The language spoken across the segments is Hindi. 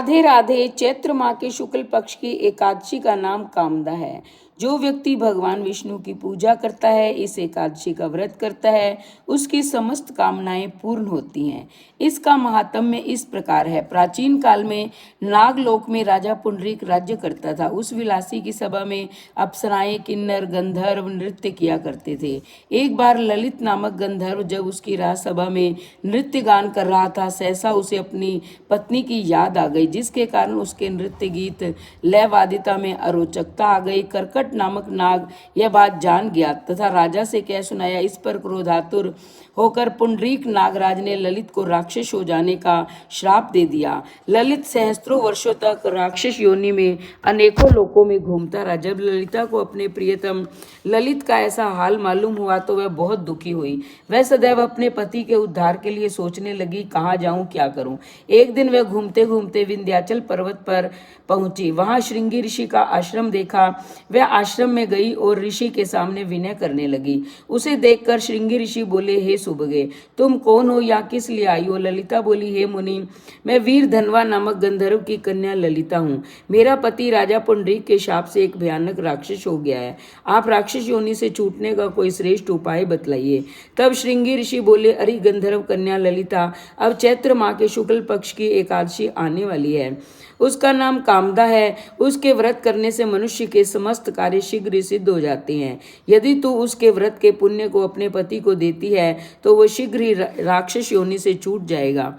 राधे राधे। चैत्र माह के शुक्ल पक्ष की एकादशी का नाम कामदा है। जो व्यक्ति भगवान विष्णु की पूजा करता है, इस एकादशी का व्रत करता है, उसकी समस्त कामनाएं पूर्ण होती हैं। इसका महात्म्य इस प्रकार है। प्राचीन काल में नागलोक में राजा पुंडरीक राज्य करता था। उस विलासी की सभा में अप्सराएं, किन्नर, गंधर्व नृत्य किया करते थे। एक बार ललित नामक गंधर्व जब उसकी राजसभा में नृत्य गान कर रहा था, सहसा उसे अपनी पत्नी की याद आ गई, जिसके कारण उसके नृत्य गीत लयवादिता में अरोचकता आ गई। कर्कट नामक नाग यह बात जान गया तथा राजा से कह सुनाया। इस पर क्रोधातुर होकर पुंडरीक नागराज ने ललित को राक्षस हो जाने का श्राप दे दिया। ललित सहस्त्रों वर्षों तक राक्षस योनि में अनेकों लोकों में घूमता रहा। जब ललिता को अपने प्रियतम ललित का ऐसा हाल मालूम हुआ तो वह बहुत दुखी हुई। वह सदैव अपने पति के उद्धार के लिए सोचने लगी, कहाँ जाऊं, क्या करूं। एक दिन वह घूमते घूमते विंध्याचल पर्वत पर पहुंची। वहां श्रृंगी ऋषि का आश्रम देखा। वह आश्रम में गई और ऋषि के सामने विनय करने लगी। उसे देखकर श्रृंगी ऋषि बोले, हे सुबगे, तुम कौन हो, या किस लिए आई हो। ललिता बोली, हे मुनि, मैं वीर धनवा नामक गंधर्व की कन्या ललिता हूँ। मेरा पति राजा पुंडरीक के शाप से एक भयानक राक्षस हो गया है। आप राक्षस योनि से छूटने का कोई श्रेष्ठ उपाय बतलाइए। तब श्रृंगी ऋषि बोले, अरे गंधर्व कन्या ललिता, अब चैत्र माह के शुक्ल पक्ष की एकादशी आने वाली है। उसका नाम कामदा है। उसके व्रत करने से मनुष्य के समस्त कार्य शीघ्र सिद्ध हो जाते हैं। यदि तू उसके व्रत के पुण्य को अपने पति को देती है तो वह शीघ्र ही राक्षस योनि से छूट जाएगा।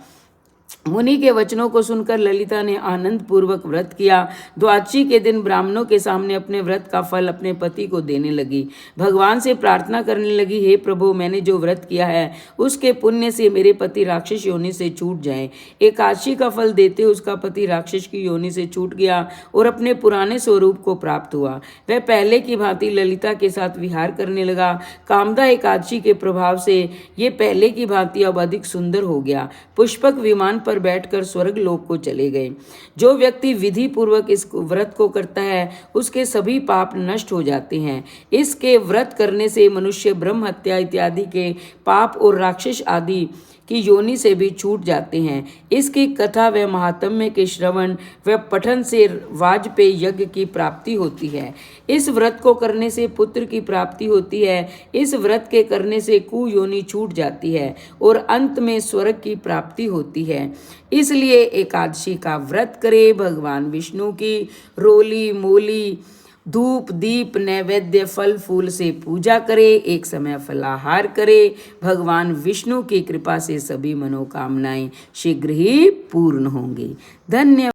मुनि के वचनों को सुनकर ललिता ने आनंद पूर्वक व्रत किया। द्वादशी के दिन ब्राह्मणों के सामने अपने व्रत का फल अपने पति को देने लगी। भगवान से प्रार्थना करने लगी, हे प्रभु, मैंने जो व्रत किया है उसके पुण्य से मेरे पति राक्षस योनि से छूट जाएं। एकादशी का फल देते उसका पति राक्षस की योनि से छूट गया और अपने पुराने स्वरूप को प्राप्त हुआ। वह पहले की भांति ललिता के साथ विहार करने लगा। कामदा एकादशी के प्रभाव से ये पहले की भांति अब अधिक सुंदर हो गया। पुष्पक विमान पर बैठकर स्वर्ग लोक को चले गए। जो व्यक्ति विधि पूर्वक इस व्रत को करता है उसके सभी पाप नष्ट हो जाते हैं। इसके व्रत करने से मनुष्य ब्रह्म हत्या इत्यादि के पाप और राक्षस आदि की योनि से भी छूट जाते हैं। इसकी कथा व महात्म्य के श्रवण व पठन से वाजपेय यज्ञ की प्राप्ति होती है। इस व्रत को करने से पुत्र की प्राप्ति होती है। इस व्रत के करने से कुयोनि छूट जाती है और अंत में स्वर्ग की प्राप्ति होती है। इसलिए एकादशी का व्रत करे। भगवान विष्णु की रोली मोली धूप दीप नैवेद्य फल फूल से पूजा करे। एक समय फलाहार करे। भगवान विष्णु की कृपा से सभी मनोकामनाएं शीघ्र ही पूर्ण होंगी। धन्यवाद।